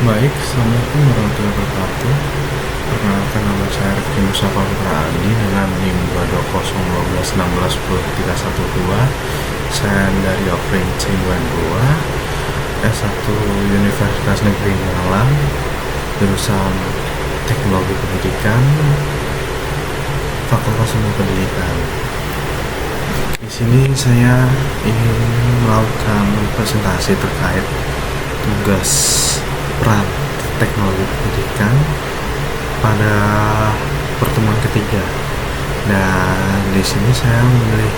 Baik, Assalamualaikum warahmatullahi wabarakatuh. Perkenalkan, nama saya Rifki Musafa Putra Andi dengan NIM 2201216101312. Saya dari Offering Cingguan 2, S1 Universitas Negeri Malang, jurusan Teknologi Pendidikan, Fakultas Ilmu Pendidikan. Di sini saya ingin melakukan presentasi terkait tugas peran teknologi pendidikan pada pertemuan ketiga. Dan di sini saya memilih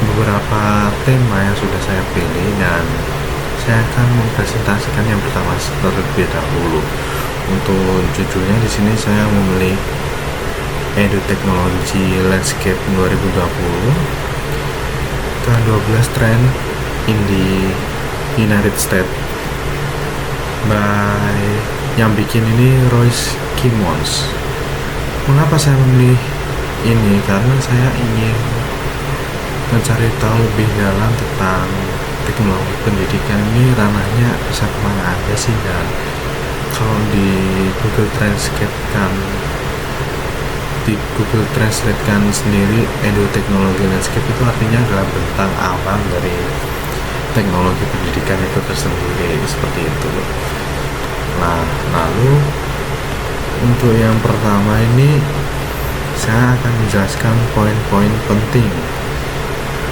beberapa tema yang sudah saya pilih dan saya akan mempresentasikan yang pertama terlebih dahulu. Untuk judulnya di sini saya memilih Edu Technology Landscape 2020 ke-12 Trend in the United States by yang bikin ini Royce Kimons. Mengapa saya memilih ini? Karena saya ingin mencari tahu lebih dalam tentang teknologi pendidikan ini, ranahnya bisa kemana aja sih. Dan kalau di Google Translate kan sendiri, Edu Technology Landscape itu artinya adalah bentang alam dari teknologi pendidikan itu tersendiri, seperti itu. Nah, lalu untuk yang pertama ini saya akan menjelaskan poin-poin penting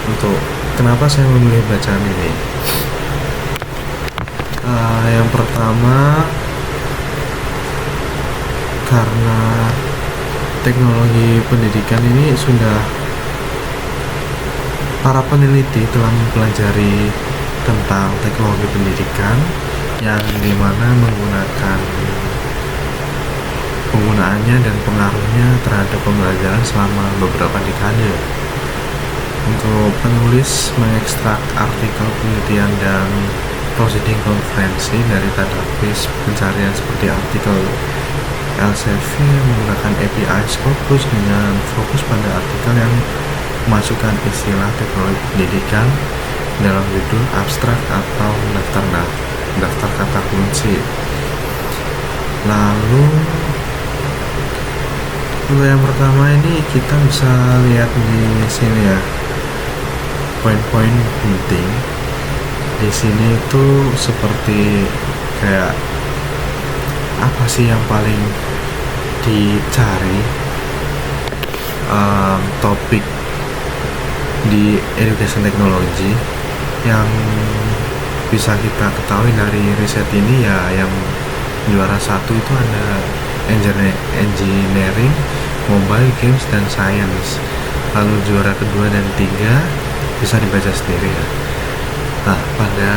untuk kenapa saya memilih bacaan ini. Yang pertama, karena teknologi pendidikan ini sudah para peneliti telah mempelajari tentang teknologi pendidikan yang dimana penggunaannya dan pengaruhnya terhadap pembelajaran selama beberapa dekade. Untuk penulis mengekstrak artikel penelitian dan proceeding konferensi dari database pencarian seperti artikel Elsevier menggunakan API Scopus dengan fokus pada artikel yang memasukkan istilah teknologi pendidikan dalam judul abstrak atau daftar kata kunci. Lalu untuk yang pertama ini kita bisa lihat di sini ya, poin-poin penting di sini itu seperti kayak apa sih yang paling dicari, topik di education technology yang bisa kita ketahui dari riset ini ya. Yang juara satu itu ada engineering, mobile games, dan science. Lalu juara kedua dan tiga bisa dibaca sendiri ya. Nah, pada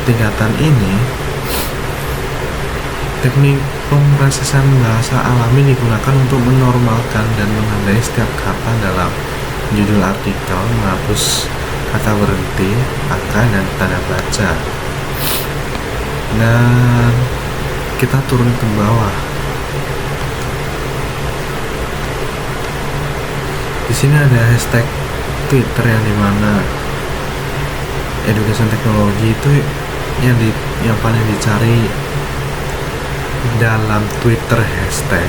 tingkatan ini teknik pemrosesan bahasa alami digunakan untuk menormalkan dan menandai setiap kata dalam judul artikel, menghapus kata berhenti, angka, dan tanda baca. Dan kita turun ke bawah. Di sini ada hashtag Twitter yang dimana education teknologi itu yang paling dicari dalam Twitter hashtag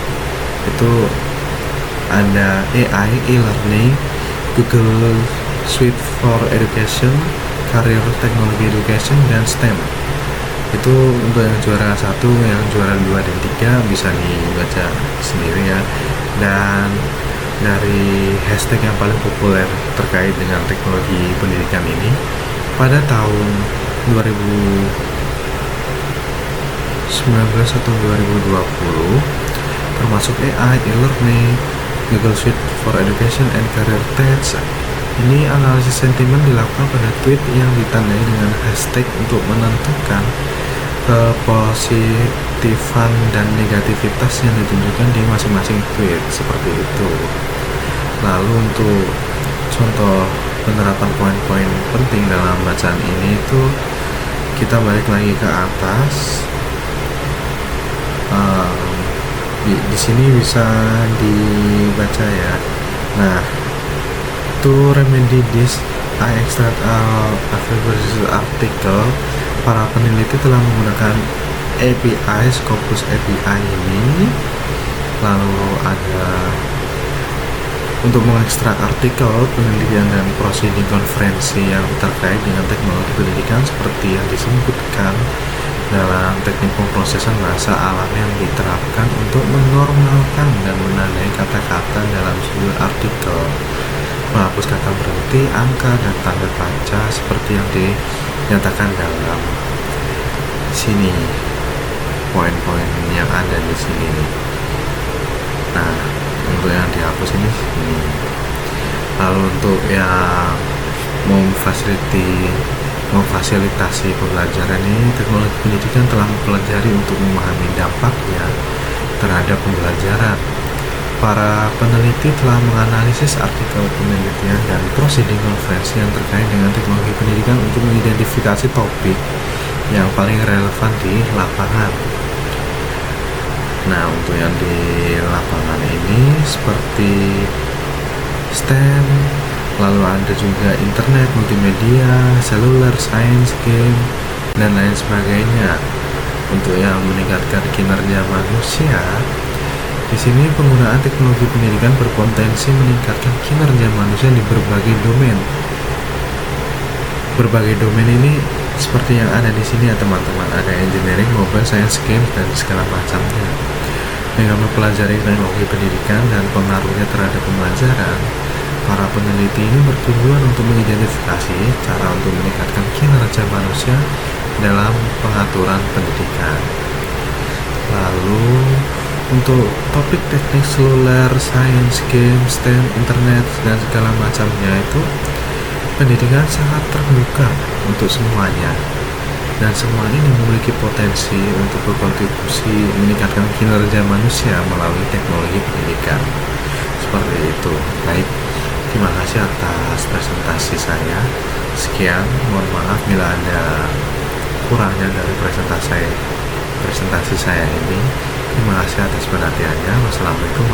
itu ada AI, e-learning, Google Suite for Education, Career Technology Education, dan STEM. Itu untuk yang juara 1, yang juara 2 dan 3 bisa dibaca sendiri ya. Dan dari hashtag yang paling populer terkait dengan teknologi pendidikan ini pada tahun 2019 atau 2020 termasuk AI, e-learning, Google Suite for Education, and Career Tech. Ini analisis sentimen dilakukan pada tweet yang ditandai dengan hashtag untuk menentukan kepositifan dan negativitas yang ditunjukkan di masing-masing tweet, seperti itu. Lalu untuk contoh penerapan poin-poin penting dalam bacaan ini itu kita balik lagi ke atas. Di sini bisa dibaca ya. Nah, to remedy this, I extract a favorite article. Para peneliti telah menggunakan API, Scopus API ini, lalu ada untuk mengekstrak artikel penelitian dan proceeding konferensi yang terkait dengan teknologi pendidikan seperti yang disebutkan dalam teknik pemrosesan bahasa alam yang diterapkan untuk menormalkan dan menandai kata-kata dalam sebuah artikel, menghapus kata berhenti, angka, dan tanda baca seperti yang dinyatakan dalam sini, poin-poin yang ada di sini. Nah, untuk yang dihapus ini. Lalu untuk yang memfasilitasi pembelajaran ini, teknologi pendidikan telah mempelajari untuk memahami dampaknya terhadap pembelajaran. Para peneliti telah menganalisis artikel penelitian dan proceeding konferensi yang terkait dengan teknologi pendidikan untuk mengidentifikasi topik yang paling relevan di lapangan. Nah, untuk yang di lapangan ini seperti STEM, lalu ada juga internet, multimedia, seluler, sains, game, dan lain sebagainya. Untuk yang meningkatkan kinerja manusia, di sini penggunaan teknologi pendidikan berpotensi meningkatkan kinerja manusia di berbagai domain. Berbagai domain ini seperti yang ada di sini ya teman-teman, ada engineering, mobile science, games, dan segala macamnya. Dengan mempelajari teknologi pendidikan dan pengaruhnya terhadap pembelajaran, para peneliti ini bertujuan untuk mengidentifikasi cara untuk meningkatkan kinerja manusia dalam pengaturan pendidikan. Lalu untuk topik teknik seluler, sains, game, STEM, internet, dan segala macamnya itu, pendidikan sangat terbuka untuk semuanya, dan semua ini memiliki potensi untuk berkontribusi meningkatkan kinerja manusia melalui teknologi pendidikan. Seperti itu. Baik, terima kasih atas presentasi saya. Sekian, mohon maaf bila ada kurangnya dari presentasi saya ini. Terima kasih atas perhatiannya. Wassalamualaikum